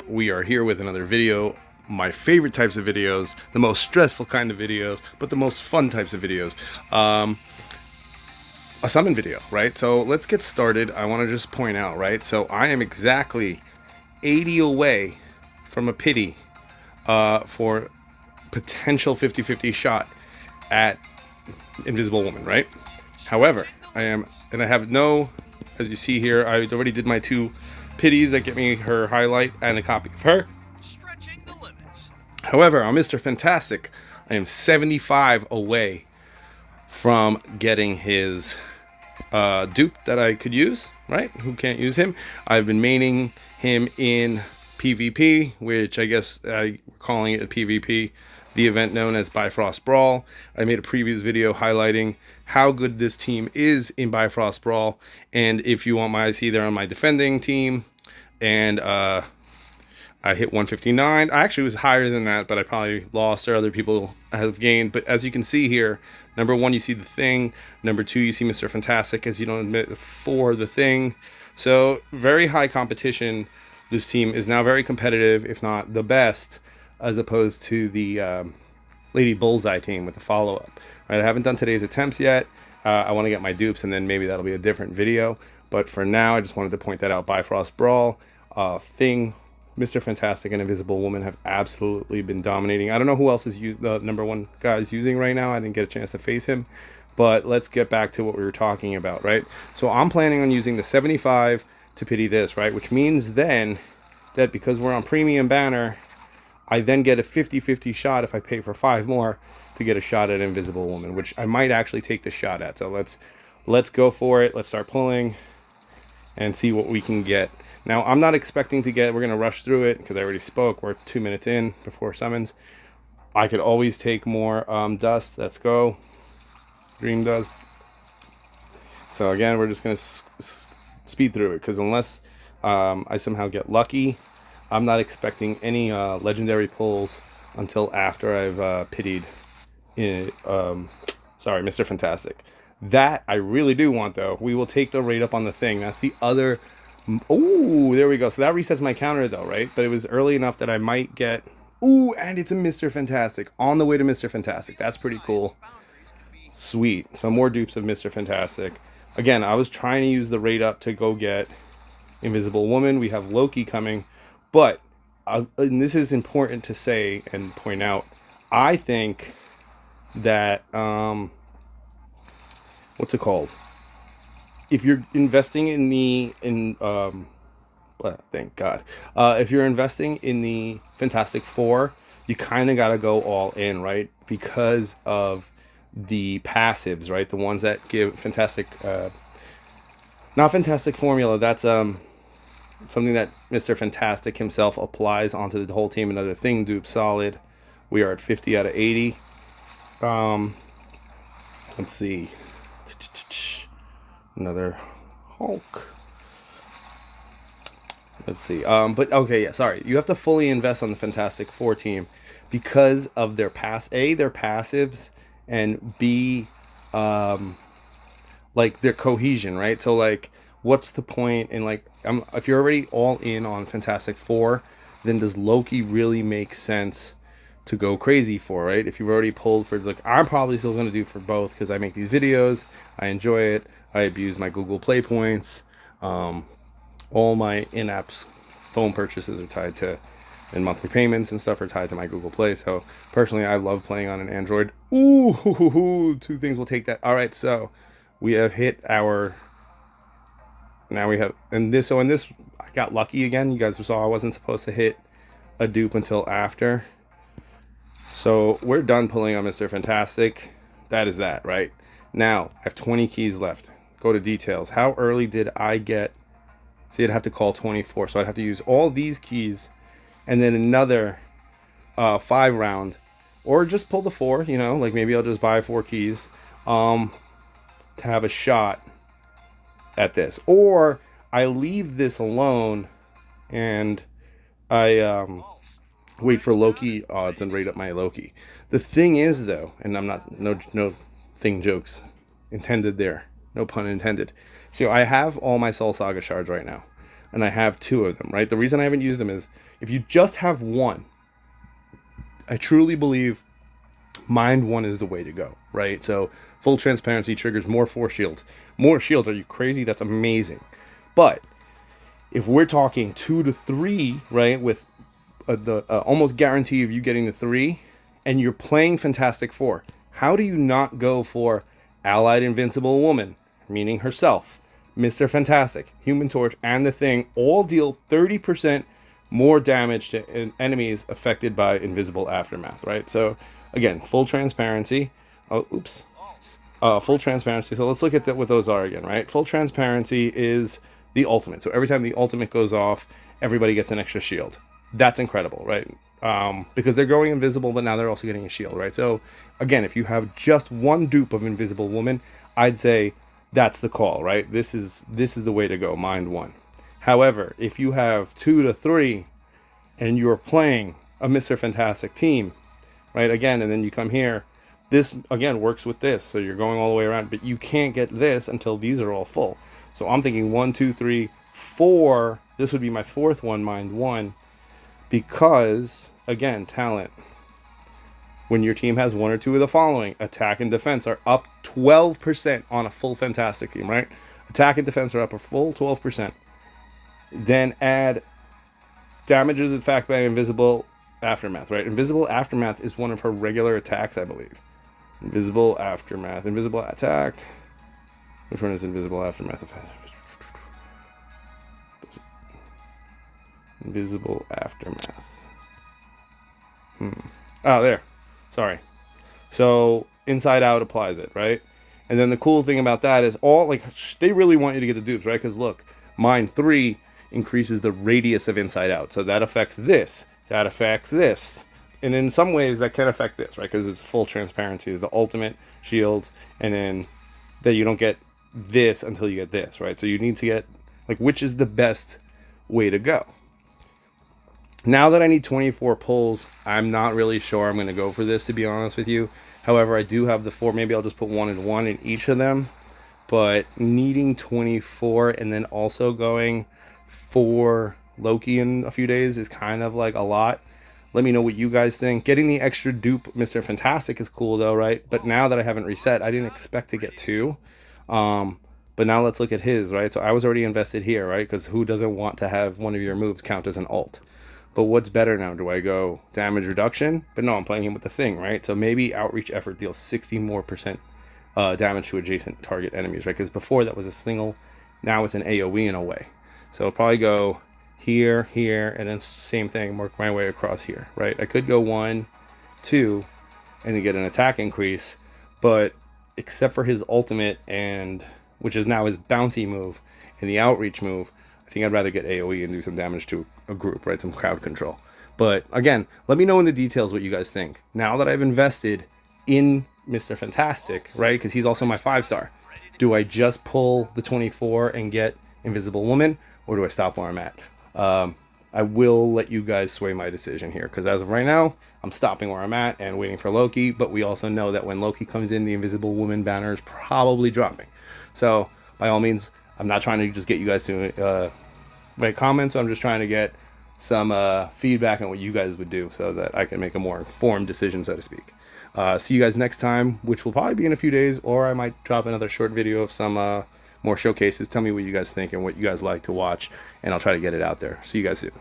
we are here with another video. My favorite types of videos, the most stressful kind of videos, but the most fun types of videos. A summon video, right? So let's get started. I want to just point out, right? So I am exactly 80 away from a pity for potential 50-50 shot at Invisible Woman, right? However, I have no, as you see here, I already did my 2 pities that get me her highlight and a copy of her. Stretching the limits. However, on Mr. Fantastic, I am 75 away from getting his dupe that I could use, right? Who can't use him? I've been maining him in PvP, which I guess we're calling it a PvP, the event known as Bifrost Brawl. I made a previous video highlighting how good this team is in Bifrost Brawl, and if you want my IC, they're on my defending team, and I hit 159. I actually was higher than that, but I probably lost, or other people have gained. But as you can see here, number 1, you see the Thing. Number 2, you see Mr. Fantastic, as you don't admit, for the Thing. So very high competition. This team is now very competitive, if not the best, as opposed to the Lady Bullseye team with the follow-up. Right, I haven't done today's attempts yet. I want to get my dupes, and then maybe that'll be a different video. But for now, I just wanted to point that out. Bifrost Brawl, Thing, Mr. Fantastic, and Invisible Woman have absolutely been dominating. I don't know who else is the number 1 guy is using right now. I didn't get a chance to face him. But let's get back to what we were talking about, right? So I'm planning on using the 75 to pity this, right? Which means then that because we're on premium banner, I then get a 50-50 shot if I pay for 5 more to get a shot at Invisible Woman, which I might actually take the shot at. So let's go for it. Let's start pulling and see what we can get. Now, I'm not expecting to get, we're going to rush through it because I already spoke. We're 2 minutes in before summons. I could always take more dust. Let's go. Dream dust. So again, we're just going to speed through it because unless I somehow get lucky, I'm not expecting any legendary pulls until after I've pitied Mr. Fantastic. That I really do want, though. We will take the rate up on the Thing. That's the other. Oh, there we go. So that resets my counter, though, right? But it was early enough that I might get. Ooh, and it's a Mr. Fantastic. On the way to Mr. Fantastic. That's pretty cool. Sweet. So more dupes of Mr. Fantastic. Again, I was trying to use the rate up to go get Invisible Woman. We have Loki coming. But, and this is important to say and point out, I think that, what's it called? If you're investing in well, thank God. If you're investing in the Fantastic Four, you kind of got to go all in, right? Because of the passives, right? The ones that give Fantastic, not Fantastic Formula, that's, something that Mr. Fantastic himself applies onto the whole team. Another Thing dupe, solid. We are at 50 out of 80. Let's see. Another Hulk. Let's see. But okay, yeah, sorry. You have to fully invest on the Fantastic Four team because of their their passives, and B, like their cohesion, right? So like, what's the point in like, if you're already all in on Fantastic Four, then does Loki really make sense to go crazy for, right? If you've already pulled for, like, I'm probably still going to do for both because I make these videos, I enjoy it, I abuse my Google Play points, all my in-app phone purchases are tied to, and monthly payments and stuff are tied to my Google Play. So personally, I love playing on an Android. Ooh, 2 things will take that. All right, so we have hit our. Now we have, and this, so in this, I got lucky again. You guys saw I wasn't supposed to hit a dupe until after. So we're done pulling on Mr. Fantastic. That is that, right? Now, I have 20 keys left. Go to details. How early did I get? See, I'd have to call 24. So I'd have to use all these keys and then another 5 round. Or just pull the 4, you know, like maybe I'll just buy 4 keys to have a shot at this. Or I leave this alone and I wait for Loki odds and rate up my Loki. The thing is, though, and I'm not, no thing jokes intended there, no pun intended. So I have all my Soul Saga shards right now. and I have 2 of them, right? The reason I haven't used them is if you just have one, I truly believe Mind 1 is the way to go, right? So full transparency triggers more force shields. More shields, are you crazy? That's amazing. But if we're talking 2 to 3, right, with the almost guarantee of you getting the 3, and you're playing Fantastic Four, how do you not go for Allied Invincible Woman, meaning herself, Mr. Fantastic, Human Torch, and the Thing all deal 30% more damage to enemies affected by Invisible Aftermath, right? So, again, full transparency. Oh, oops. Full transparency. So let's look at what those are again, right? Full transparency is the ultimate. So every time the ultimate goes off, everybody gets an extra shield. That's incredible, right? Because they're going invisible, but now they're also getting a shield, right? So, again, if you have just one dupe of Invisible Woman, I'd say that's the call, right? This is the way to go, Mind 1. However, if you have 2 to 3 and you're playing a Mr. Fantastic team, right, again, and then you come here, this, again, works with this. So you're going all the way around, but you can't get this until these are all full. So I'm thinking 1, 2, 3, 4. This would be my 4th one, Mind 1, because, again, talent. When your team has 1 or 2 of the following, attack and defense are up 12% on a full Fantastic team, right? Attack and defense are up a full 12%. Then add damages attacked by Invisible Aftermath, right? Invisible Aftermath is one of her regular attacks, I believe. Invisible Aftermath. Invisible attack. Which one is Invisible Aftermath? Invisible Aftermath. Oh, there. Sorry. So Inside Out applies it, right? And then the cool thing about that is they really want you to get the dupes, right? Because look, Mind 3 increases the radius of Inside Out. So that affects this. That affects this. And in some ways that can affect this, right? Because it's full transparency is the ultimate shields. And then that you don't get this until you get this, right? So you need to get, which is the best way to go. Now that I need 24 pulls, I'm not really sure I'm going to go for this, to be honest with you. However, I do have the 4. Maybe I'll just put 1 and 1 in each of them. But needing 24 and then also going for Loki in a few days is kind of like a lot. Let me know what you guys think. Getting the extra dupe Mr. Fantastic is cool though, right? But now that I haven't reset, I didn't expect to get 2. But now let's look at his, right? So I was already invested here, right? Because who doesn't want to have one of your moves count as an ult? But what's better now? Do I go damage reduction? But no, I'm playing him with the Thing, right? So maybe Outreach Effort deals 60 more percent damage to adjacent target enemies, right? Because before that was a single, now it's an AoE in a way. So I'll probably go here, here, and then same thing, work my way across here, right? I could go 1, 2, and then get an attack increase, but except for his ultimate, and which is now his bouncy move and the outreach move, I think I'd rather get AoE and do some damage to a group, right? Some crowd control. But again, let me know in the details what you guys think. Now that I've invested in Mr. Fantastic, right? Because he's also my 5-star. Do I just pull the 24 and get Invisible Woman, or do I stop where I'm at? I will let you guys sway my decision here, because as of right now, I'm stopping where I'm at and waiting for Loki. But we also know that when Loki comes in, the Invisible Woman banner is probably dropping. So by all means, I'm not trying to just get you guys to write comments. I'm just trying to get some feedback on what you guys would do so that I can make a more informed decision, so to speak. See you guys next time, which will probably be in a few days, or I might drop another short video of some more showcases. Tell me what you guys think and what you guys like to watch, and I'll try to get it out there. See you guys soon.